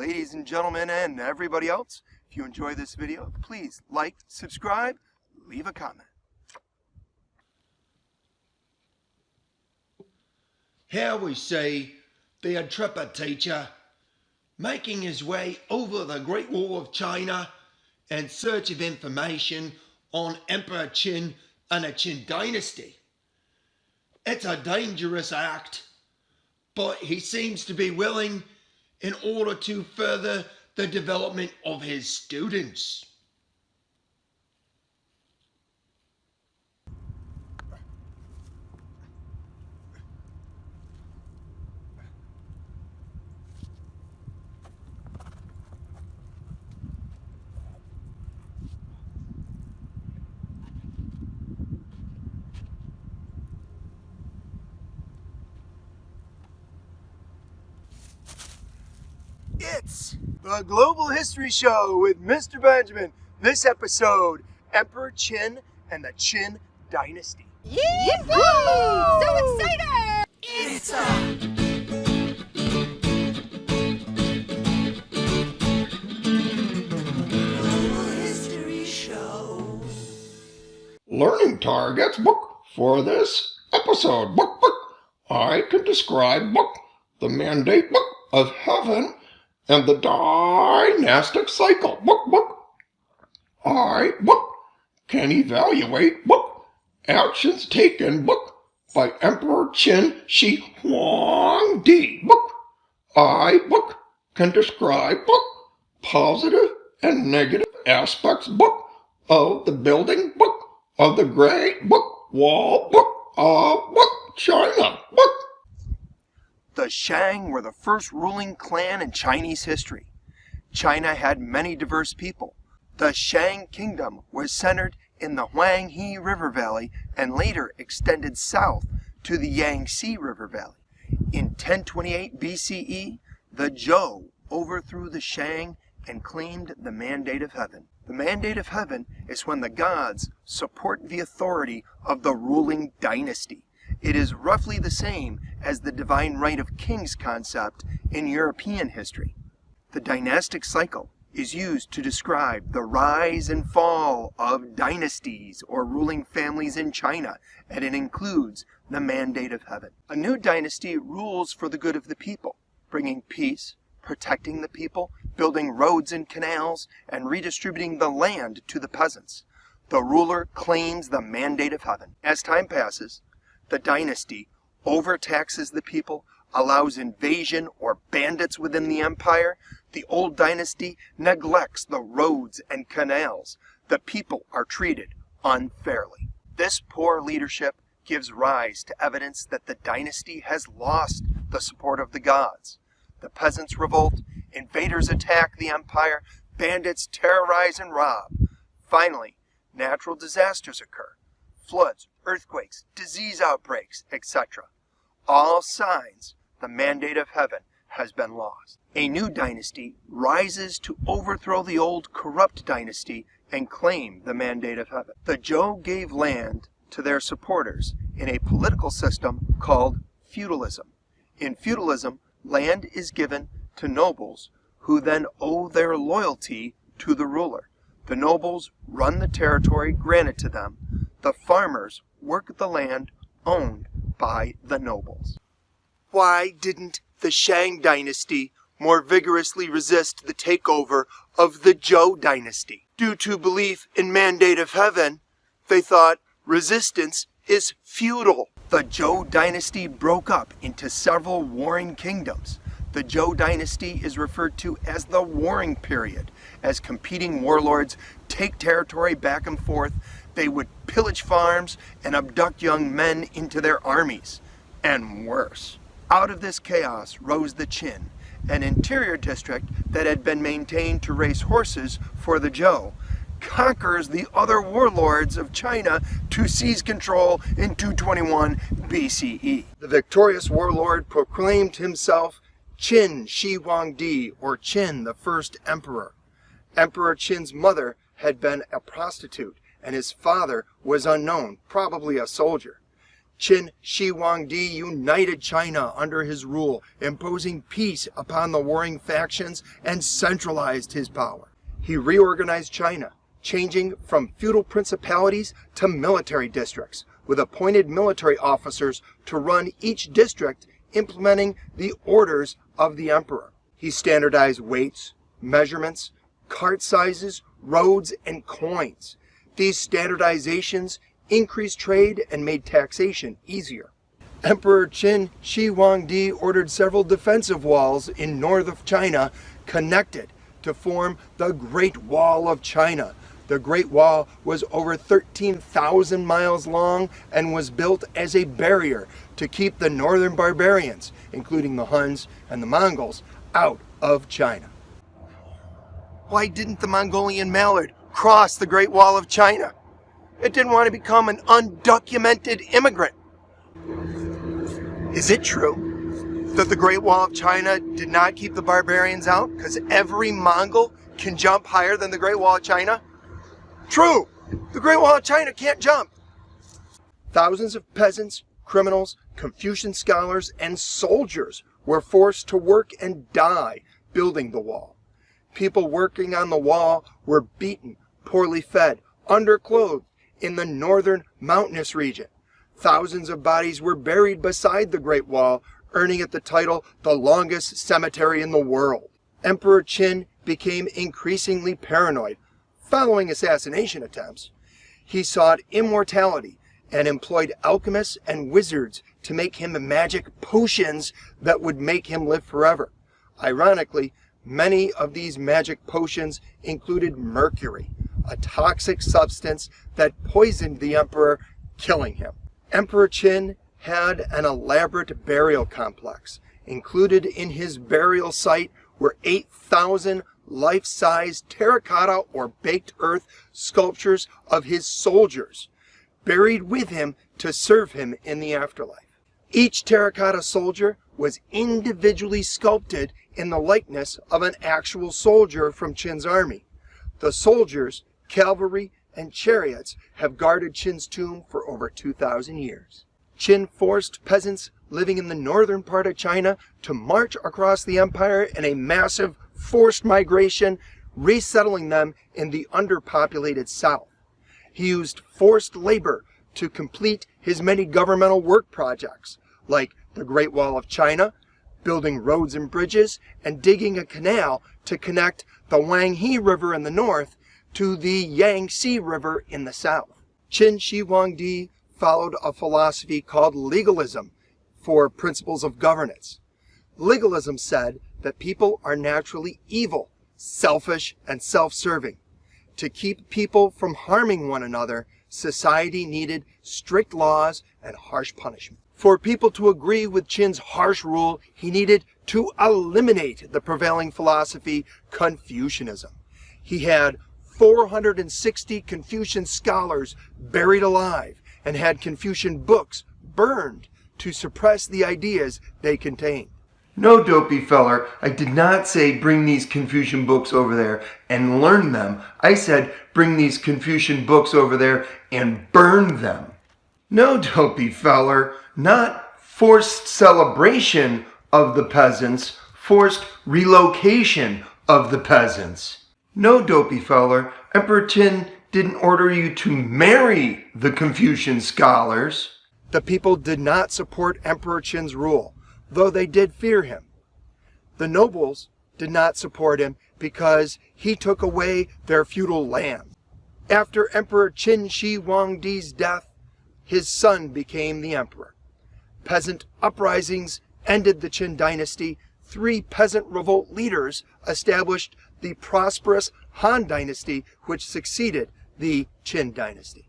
ladies and gentlemen and everybody else, if you enjoy this video, please like, subscribe, leave a comment. Here we see the intrepid teacher making his way over the Great Wall of China in search of information on Emperor Qin and the Qin Dynasty. It's a dangerous act, but he seems to be willing in order to further the development of his students. It's the Global History Show with Mr. Benjamin. This episode, Emperor Qin and the Qin Dynasty. Yee-hoo! So excited! It's Global History Show. Learning targets book for this episode. Book. I can describe book the mandate book of heaven and the dynastic cycle. Book. I can evaluate actions taken by Emperor Qin Shi Huangdi. I can describe positive and negative aspects of the building of the Great Wall of China. The Shang were the first ruling clan in Chinese history. China had many diverse people. The Shang kingdom was centered in the Huanghe River Valley and later extended south to the Yangtze River Valley. In 1028 BCE, the Zhou overthrew the Shang and claimed the Mandate of Heaven. The Mandate of Heaven is when the gods support the authority of the ruling dynasty. It is roughly the same as the divine right of kings concept in European history. The dynastic cycle is used to describe the rise and fall of dynasties or ruling families in China, and it includes the Mandate of Heaven. A new dynasty rules for the good of the people, bringing peace, protecting the people, building roads and canals, and redistributing the land to the peasants. The ruler claims the Mandate of Heaven. As time passes, the dynasty overtaxes the people, allows invasion or bandits within the empire. The old dynasty neglects the roads and canals. The people are treated unfairly. This poor leadership gives rise to evidence that the dynasty has lost the support of the gods. The peasants revolt, invaders attack the empire, bandits terrorize and rob. Finally, natural disasters occur. Floods, earthquakes, disease outbreaks, etc. All signs the Mandate of Heaven has been lost. A new dynasty rises to overthrow the old corrupt dynasty and claim the Mandate of Heaven. The Zhou gave land to their supporters in a political system called feudalism. In feudalism, land is given to nobles who then owe their loyalty to the ruler. The nobles run the territory granted to them. The farmers work the land owned by the nobles. Why didn't the Shang Dynasty more vigorously resist the takeover of the Zhou Dynasty? Due to belief in Mandate of Heaven, they thought resistance is futile. The Zhou Dynasty broke up into several warring kingdoms. The Zhou Dynasty is referred to as the Warring Period, as competing warlords take territory back and forth. They would pillage farms and abduct young men into their armies. And worse. Out of this chaos rose the Qin, an interior district that had been maintained to raise horses for the Zhou, conquers the other warlords of China to seize control in 221 BCE. The victorious warlord proclaimed himself Qin Shi Huangdi, or Qin, the first emperor. Emperor Qin's mother had been a prostitute, and his father was unknown, probably a soldier. Qin Shi Huangdi united China under his rule, imposing peace upon the warring factions and centralized his power. He reorganized China, changing from feudal principalities to military districts, with appointed military officers to run each district, implementing the orders of the emperor. He standardized weights, measurements, cart sizes, roads, and coins. These standardizations increased trade and made taxation easier. Emperor Qin Shi Huangdi ordered several defensive walls in north of China connected to form the Great Wall of China. The Great Wall was over 13,000 miles long and was built as a barrier to keep the northern barbarians, including the Huns and the Mongols, out of China. Why didn't the Mongolian mallard cross the Great Wall of China? It didn't want to become an undocumented immigrant. Is it true that the Great Wall of China did not keep the barbarians out because every Mongol can jump higher than the Great Wall of China? True! The Great Wall of China can't jump! Thousands of peasants, criminals, Confucian scholars, and soldiers were forced to work and die building the wall. People working on the wall were beaten, poorly fed, underclothed in the northern mountainous region. Thousands of bodies were buried beside the Great Wall, earning it the title the longest cemetery in the world. Emperor Qin became increasingly paranoid following assassination attempts. He sought immortality and employed alchemists and wizards to make him magic potions that would make him live forever. Ironically, many of these magic potions included mercury, a toxic substance that poisoned the emperor, killing him. Emperor Qin had an elaborate burial complex. Included in his burial site were 8,000 life-size terracotta or baked earth sculptures of his soldiers, buried with him to serve him in the afterlife. Each terracotta soldier was individually sculpted in the likeness of an actual soldier from Qin's army. The soldiers, cavalry, and chariots have guarded Qin's tomb for over 2,000 years. Qin forced peasants living in the northern part of China to march across the empire in a massive forced migration, resettling them in the underpopulated south. He used forced labor to complete his many governmental work projects, like the Great Wall of China, building roads and bridges, and digging a canal to connect the Huanghe River in the north to the Yangtze River in the south. Qin Shi Huangdi followed a philosophy called legalism for principles of governance. Legalism said that people are naturally evil, selfish, and self-serving. To keep people from harming one another, society needed strict laws and harsh punishment. For people to agree with Qin's harsh rule, he needed to eliminate the prevailing philosophy, Confucianism. He had 460 Confucian scholars buried alive and had Confucian books burned to suppress the ideas they contained. No, dopey feller, I did not say bring these Confucian books over there and learn them. I said bring these Confucian books over there and burn them. No, dopey feller, not forced celebration of the peasants, forced relocation of the peasants. No, dopey feller, Emperor Qin didn't order you to marry the Confucian scholars. The people did not support Emperor Qin's rule, though they did fear him. The nobles did not support him because he took away their feudal land. After Emperor Qin Shi Huangdi's death, his son became the emperor. Peasant uprisings ended the Qin Dynasty. 3 peasant revolt leaders established the prosperous Han Dynasty, which succeeded the Qin Dynasty.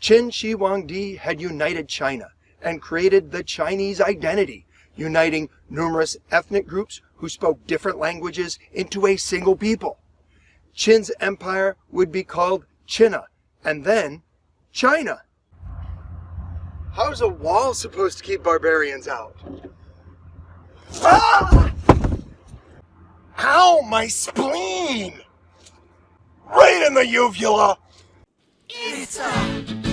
Qin Shi Huangdi had united China and created the Chinese identity, uniting numerous ethnic groups who spoke different languages into a single people. Qin's empire would be called China, and then China. How's a wall supposed to keep barbarians out? Ah! Ow, my spleen! Right in the uvula! It's a